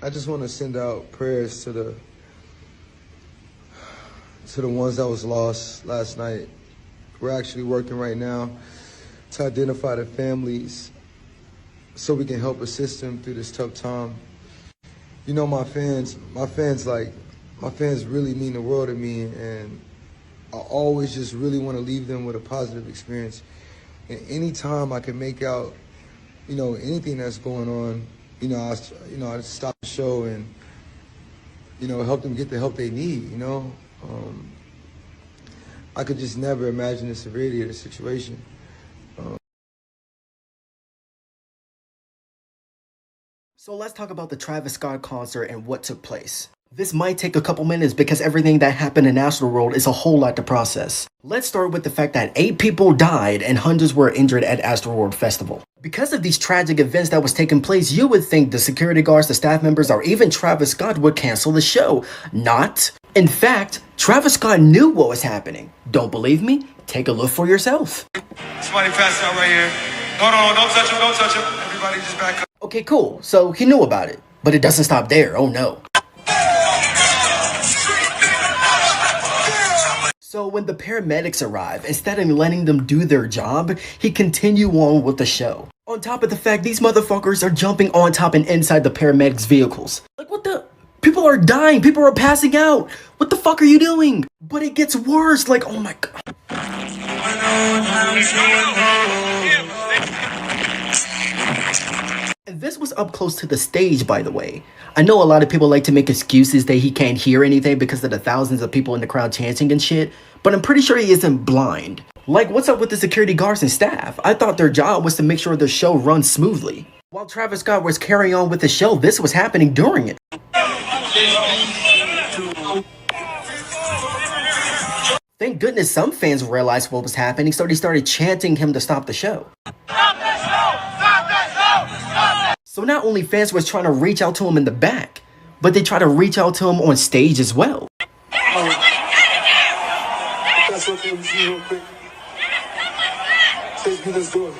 I just want to send out prayers to the ones that was lost last night. We're actually working right now to identify the families so we can help assist them through this tough time. You know, my fans really mean the world to me, and I always just really want to leave them with a positive experience. And anytime I can make out, you know, anything that's going on, I stop the show and, you know, help them get the help they need, you know. I could just never imagine the severity of the situation. So let's talk about the Travis Scott concert and what took place. This might take a couple minutes because everything that happened in Astroworld is a whole lot to process. Let's start with the fact that 8 people died and hundreds were injured at Astroworld Festival. Because of these tragic events that was taking place, you would think the security guards, the staff members, or even Travis Scott would cancel the show. Not. In fact, Travis Scott knew what was happening. Don't believe me? Take a look for yourself. Somebody passed out right here. No, don't touch him, don't touch him. Everybody just back up. Okay, cool. So he knew about it. But it doesn't stop there. Oh no. So when the paramedics arrive, instead of letting them do their job, he continued on with the show. On top of the fact, these motherfuckers are jumping on top and inside the paramedics' vehicles. Like, what the? People are dying. People are passing out. What the fuck are you doing? But it gets worse. Like, oh my god. And this was up close to the stage, by the way. I know a lot of people like to make excuses that he can't hear anything because of the thousands of people in the crowd chanting and shit, but I'm pretty sure he isn't blind. Like, what's up with the security guards and staff? I thought their job was to make sure the show runs smoothly. While Travis Scott was carrying on with the show, this was happening during it. Thank goodness some fans realized what was happening, so they started chanting him to stop the show. So not only fans was trying to reach out to him in the back, but they tried to reach out to him on stage as well. That's okay, we see real quick. Let's do this door.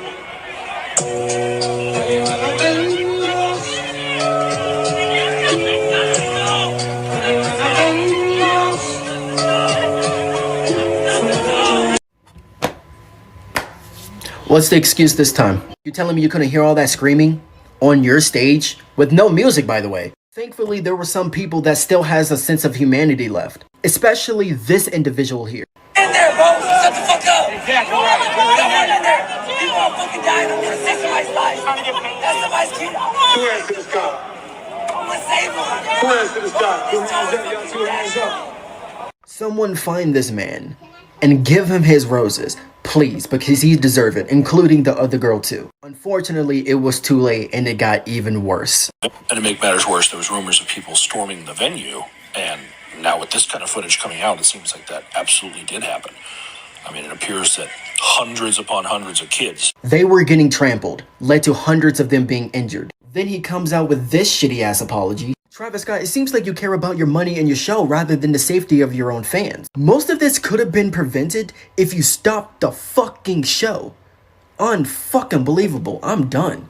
What's the excuse this time? You telling me you couldn't hear all that screaming? On your stage? With no music, by the way. Thankfully, there were some people that still has a sense of humanity left. Especially this individual here. In there, bro! Shut the fuck up! Exactly. Someone in there! People are fucking dying. I'm gonna save somebody's life. That's somebody's kid. Who answered this guy? I'm gonna save him. Who answered this guy? Who answered your hands up? Someone find this man and give him his roses. Please, because he deserves it, including the other girl too. Unfortunately, it was too late and it got even worse. And to make matters worse, there was rumors of people storming the venue, and now with this kind of footage coming out, it seems like that absolutely did happen. I mean, it appears that hundreds upon hundreds of kids. They were getting trampled, led to hundreds of them being injured. Then he comes out with this shitty ass apology. Travis Scott, it seems like you care about your money and your show rather than the safety of your own fans. Most of this could have been prevented if you stopped the fucking show. Unfucking believable. I'm done.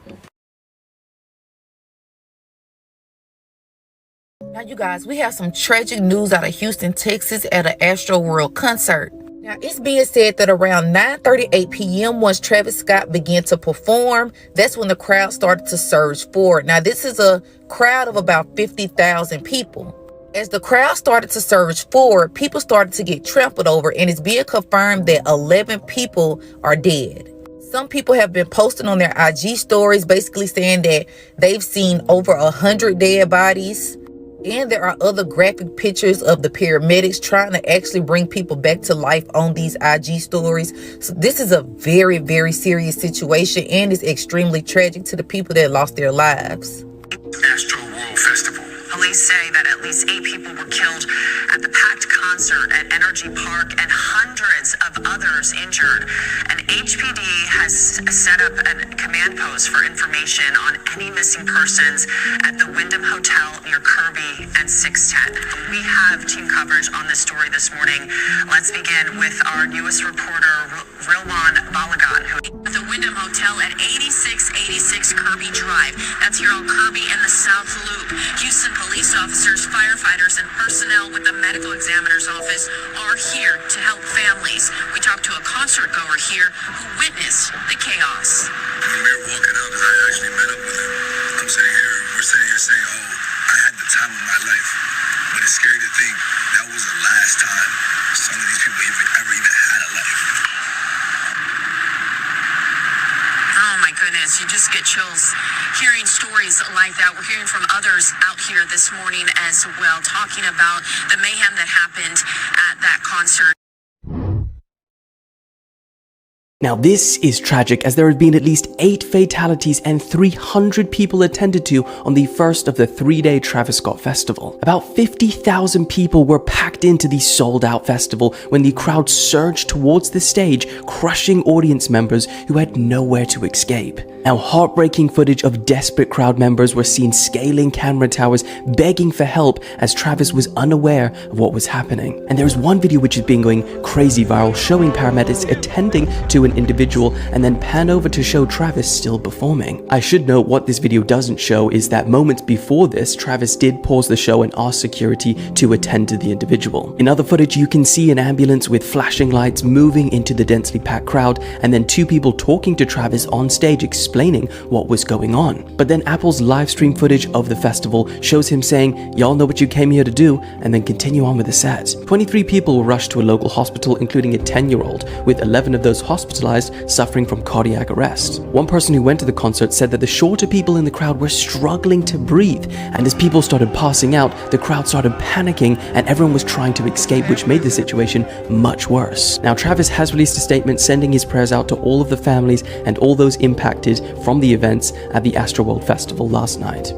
Now, you guys, we have some tragic news out of Houston, Texas at an Astroworld concert. Now, it's being said that around 9:38 p.m. once Travis Scott began to perform, that's when the crowd started to surge forward. Now, this is a crowd of about 50,000 people. As the crowd started to surge forward, people started to get trampled over, and it's being confirmed that 11 people are dead. Some people have been posting on their IG stories basically saying that they've seen over 100 dead bodies. And there are other graphic pictures of the paramedics trying to actually bring people back to life on these IG stories. So this is a very, very serious situation, and it's extremely tragic to the people that lost their lives. Astroworld Festival. Police say that at least 8 people were killed at the packed concert at Energy Park and hundreds of others injured. And HPD has set up a command post for information on any missing persons at the Wyndham Hotel near Kirby and 610. We have team coverage on this story this morning. Let's begin with our newest reporter, Rilwan Balagan. The Wyndham Hotel at 8686 Kirby Drive. That's here on Kirby and the South Loop. Houston police officers, firefighters, and personnel with the medical examiner's office are here to help families. We talked to a concert goer here who witnessed the chaos. When we were walking out, because I actually met up with him, we're sitting here saying, oh, I had the time of my life. But it's scary to think that was the last time some of these people ever even had a life. Oh my goodness, you just get chills hearing stories like that. We're hearing from others out here this morning as well, talking about the mayhem that happened at that concert. Now this is tragic, as there have been at least 8 fatalities and 300 people attended to on the first of the 3-day Travis Scott festival. About 50,000 people were packed into the sold-out festival when the crowd surged towards the stage, crushing audience members who had nowhere to escape. Now, heartbreaking footage of desperate crowd members were seen scaling camera towers, begging for help as Travis was unaware of what was happening. And there's one video which has been going crazy viral, showing paramedics attending to an individual and then pan over to show Travis still performing. I should note, what this video doesn't show is that moments before this, Travis did pause the show and ask security to attend to the individual. In other footage, you can see an ambulance with flashing lights moving into the densely packed crowd, and then 2 people talking to Travis on stage explaining what was going on. But then Apple's live stream footage of the festival shows him saying, "Y'all know what you came here to do," and then continue on with the set. 23 people were rushed to a local hospital, including a 10-year-old, with 11 of those hospitalized suffering from cardiac arrest. One person who went to the concert said that the shorter people in the crowd were struggling to breathe, and as people started passing out, the crowd started panicking and everyone was trying to escape, which made the situation much worse. Now, Travis has released a statement sending his prayers out to all of the families and all those impacted from the events at the Astroworld Festival last night.